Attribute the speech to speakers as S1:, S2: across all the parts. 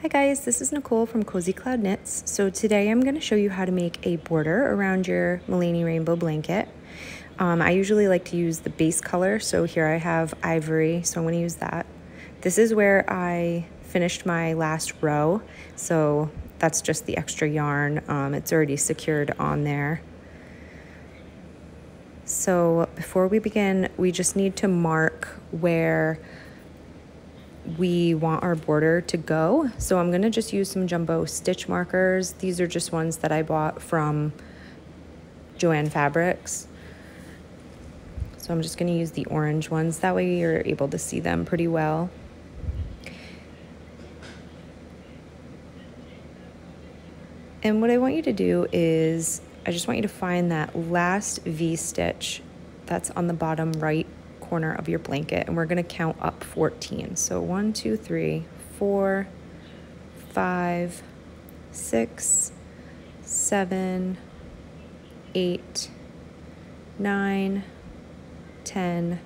S1: Hi guys, this is Nicole from Cozy Cloud Knits. So today I'm going to show you how to make a border around your Milaney Rainbow Blanket. I usually like to use the base color, so here I have ivory, so I'm going to use that. This is where I finished my last row, so that's just the extra yarn. It's already secured on there. So before we begin, we just need to mark where we want our border to go. So I'm going to just use some jumbo stitch markers. These are just ones that I bought from Joann Fabrics. So I'm just going to use the orange ones. That way you're able to see them pretty well. And what I want you to do is, I just want you to find that last V stitch that's on the bottom right corner of your blanket, and we're going to count up 14. So 1, 2, 3, 4, 5, 6, 7, 8, 9, 10,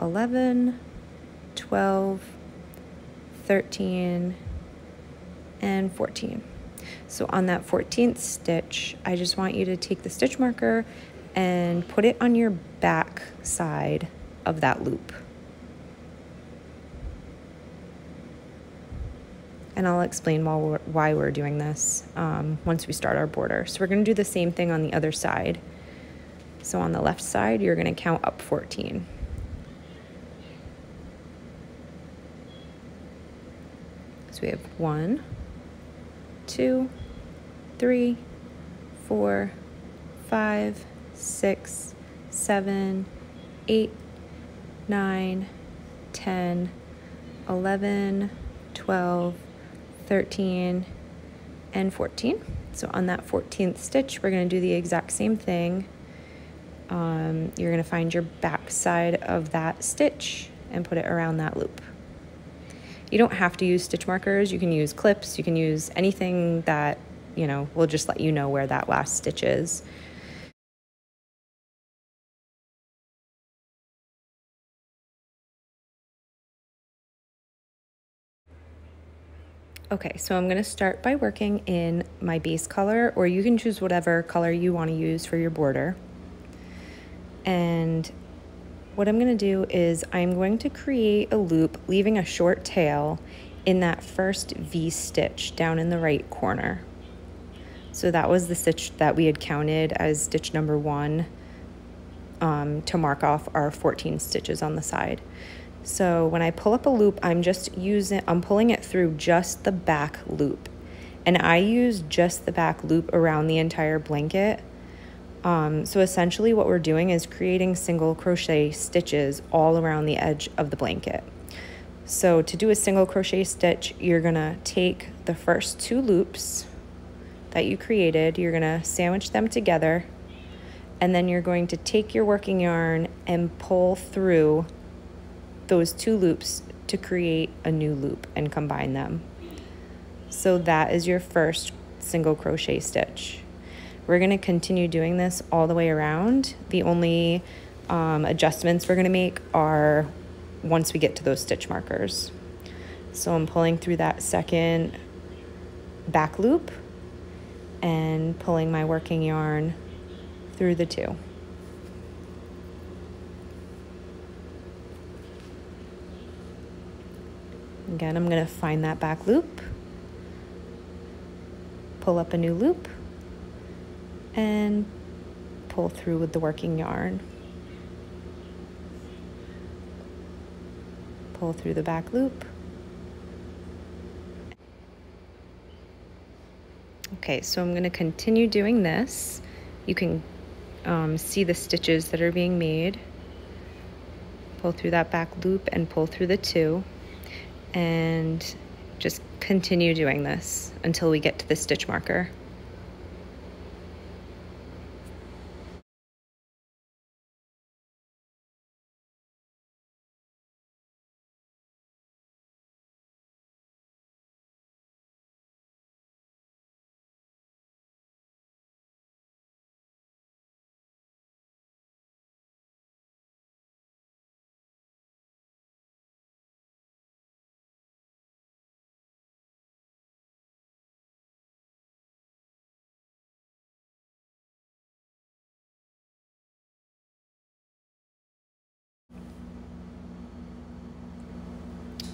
S1: 11, 12, 13, and 14. So on that 14th stitch, I just want you to take the stitch marker and put it on your back side of that loop. And I'll explain why we're doing this once we start our border. So we're going to do the same thing on the other side. So on the left side, you're going to count up 14. So we have 1, 2, 3, 4, 5, 6, 7, 8, 9, 10, 11, 12, 13, and 14. So on that 14th stitch, we're going to do the exact same thing. You're going to find your back side of that stitch and put it around that loop. You don't have to use stitch markers. You can use clips. You can use anything that, will just let you know where that last stitch is. Okay, so I'm going to start by working in my base color, or you can choose whatever color you want to use for your border. And what I'm going to do is I'm going to create a loop, leaving a short tail in that first V stitch down in the right corner. So that was the stitch that we had counted as stitch number 1 to mark off our 14 stitches on the side. So when I pull up a loop, I'm pulling it through just the back loop. And I use just the back loop around the entire blanket. So essentially what we're doing is creating single crochet stitches all around the edge of the blanket. So to do a single crochet stitch, you're gonna take the first 2 loops that you created, you're gonna sandwich them together, and then you're going to take your working yarn and pull through those 2 loops to create a new loop and combine them. So that is your first single crochet stitch. We're going to continue doing this all the way around. The only adjustments we're going to make are once we get to those stitch markers. So I'm pulling through that second back loop and pulling my working yarn through the 2. Again, I'm going to find that back loop, pull up a new loop, and pull through with the working yarn. Pull through the back loop. Okay, so I'm going to continue doing this. You can see the stitches that are being made. Pull through that back loop and pull through the 2. And just continue doing this until we get to the stitch marker.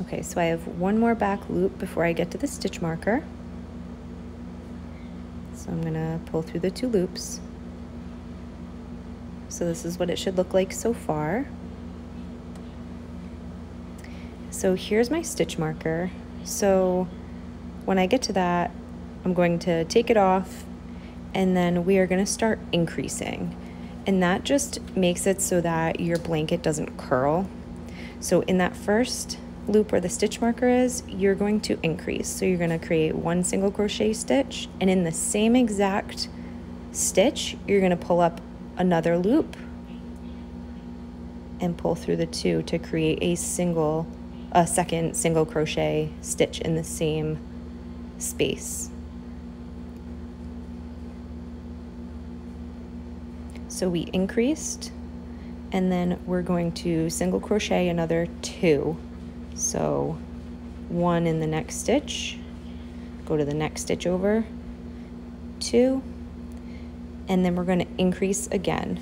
S1: Okay, so I have one more back loop before I get to the stitch marker. So I'm gonna pull through the 2 loops. So this is what it should look like so far. So here's my stitch marker. So when I get to that, I'm going to take it off, and then we are going to start increasing. And that just makes it so that your blanket doesn't curl. So in that first loop where the stitch marker is, you're going to increase. So you're going to create 1 single crochet stitch, and in the same exact stitch, you're going to pull up another loop and pull through the 2 to create a second single crochet stitch in the same space. So we increased, and then we're going to single crochet another 2. So 1 in the next stitch, go to the next stitch over, 2, and then we're going to increase again.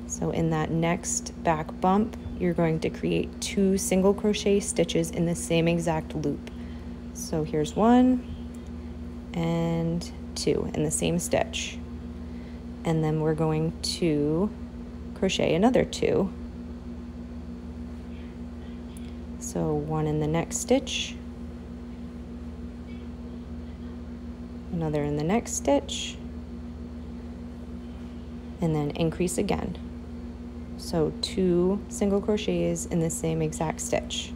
S1: So in that next back bump, you're going to create 2 single crochet stitches in the same exact loop. So here's 1 and 2 in the same stitch. And then we're going to crochet another 2. So 1 in the next stitch, another in the next stitch, and then increase again. So 2 single crochets in the same exact stitch.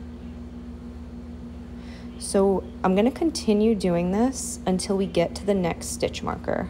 S1: So I'm going to continue doing this until we get to the next stitch marker.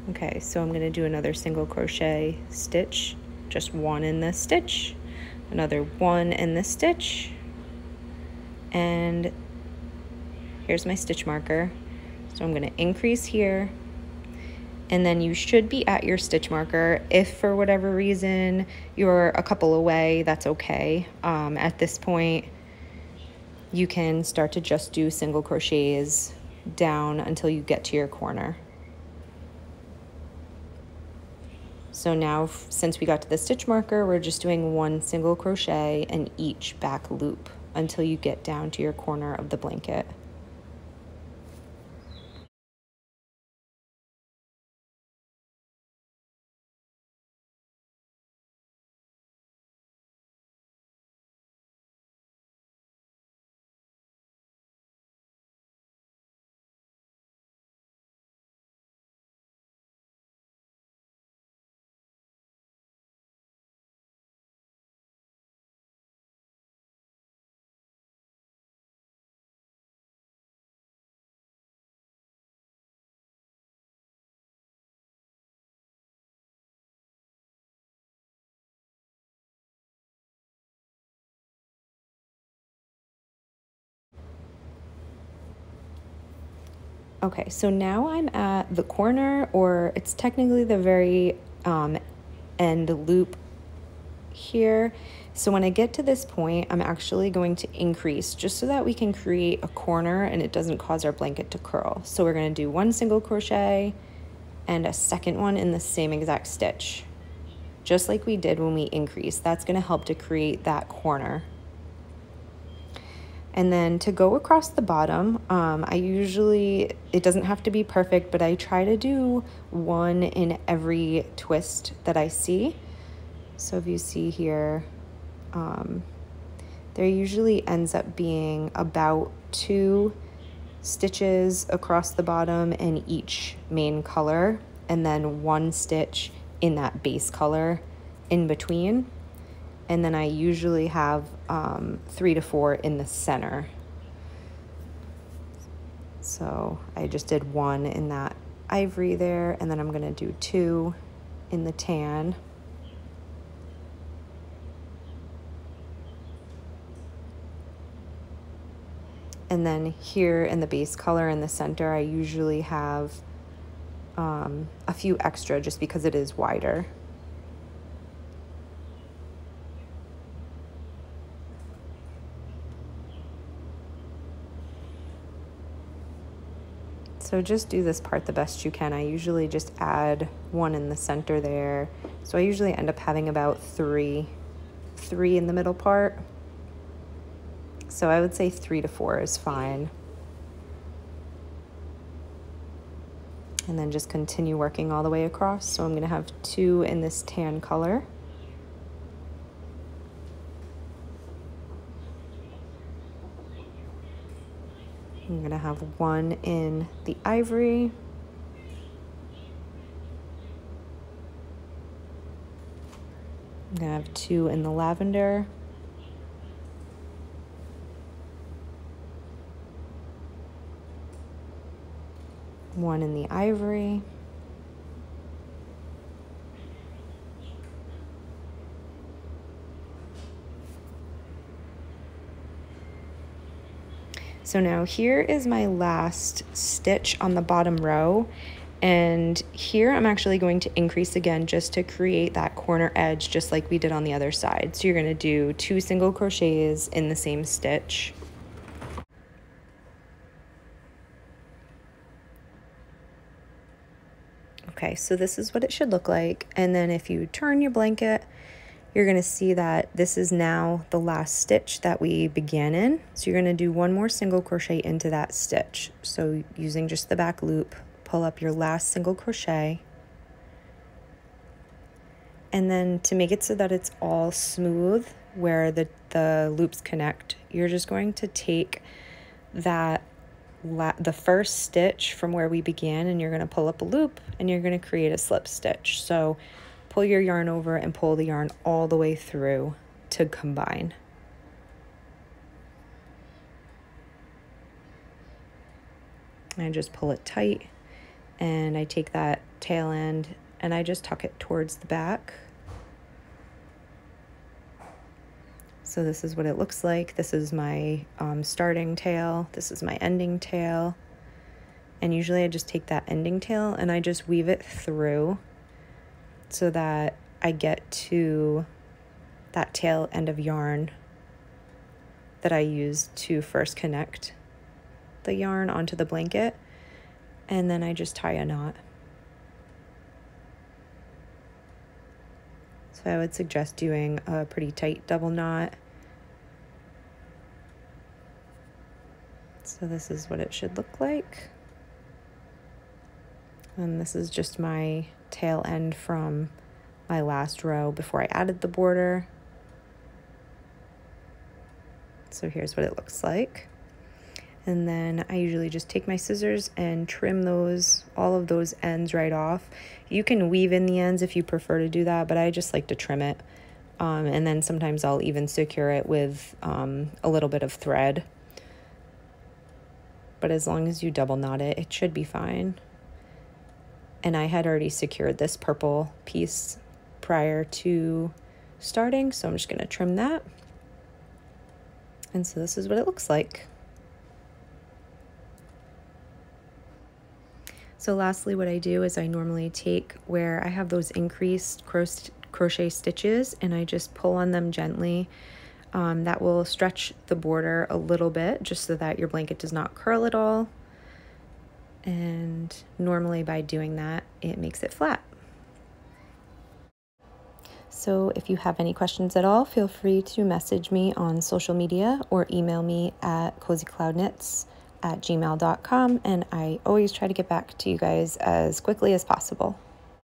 S1: Okay, so I'm going to do another single crochet stitch, just 1 in this stitch, another 1 in this stitch, and here's my stitch marker. So I'm going to increase here, and then you should be at your stitch marker. If for whatever reason you're a couple away, that's okay. At this point, you can start to just do single crochets down until you get to your corner. So now, since we got to the stitch marker, we're just doing 1 single crochet in each back loop until you get down to your corner of the blanket. Okay, so now I'm at the corner, or it's technically the very end loop here. So when I get to this point, I'm actually going to increase just so that we can create a corner and it doesn't cause our blanket to curl. So we're going to do 1 single crochet and a second one in the same exact stitch, just like we did when we increased. That's going to help to create that corner. And then to go across the bottom, it doesn't have to be perfect, but I try to do 1 in every twist that I see. So if you see here, there usually ends up being about 2 stitches across the bottom in each main color, and then 1 stitch in that base color in between. And then I usually have 3 to 4 in the center. So I just did 1 in that ivory there, and then I'm gonna do 2 in the tan. And then here in the base color in the center, I usually have a few extra just because it is wider. So just do this part the best you can. I usually just add 1 in the center there. So I usually end up having about 3 in the middle part. So I would say 3 to 4 is fine. And then just continue working all the way across. So I'm gonna have 2 in this tan color. I'm gonna have 1 in the ivory. I'm gonna have 2 in the lavender. One in the ivory. So now here is my last stitch on the bottom row, and here I'm actually going to increase again just to create that corner edge just like we did on the other side. So you're going to do 2 single crochets in the same stitch. Okay, so this is what it should look like. And then if you turn your blanket, you're gonna see that this is now the last stitch that we began in. So you're gonna do 1 more single crochet into that stitch. So using just the back loop, pull up your last single crochet. And then to make it so that it's all smooth where the loops connect, you're just going to take the first stitch from where we began, and you're going to pull up a loop and you're going to create a slip stitch. So pull your yarn over and pull the yarn all the way through to combine. I just pull it tight, and I take that tail end and I just tuck it towards the back. So this is what it looks like. This is my starting tail. This is my ending tail. And usually I just take that ending tail and I just weave it through so that I get to that tail end of yarn that I use to first connect the yarn onto the blanket. And then I just tie a knot. So I would suggest doing a pretty tight double knot. So this is what it should look like. And this is just my tail end from my last row before I added the border. So here's what it looks like. And then I usually just take my scissors and trim all of those ends right off. You can weave in the ends if you prefer to do that, but I just like to trim it. And then sometimes I'll even secure it with a little bit of thread. But as long as you double knot it, it should be fine. And I had already secured this purple piece prior to starting, so I'm just going to trim that. And so this is what it looks like. So lastly, what I do is I normally take where I have those increased crochet stitches and I just pull on them gently. That will stretch the border a little bit just so that your blanket does not curl at all. And normally by doing that, it makes it flat. So if you have any questions at all, feel free to message me on social media or email me at cozycloudknits@gmail.com, and I always try to get back to you guys as quickly as possible.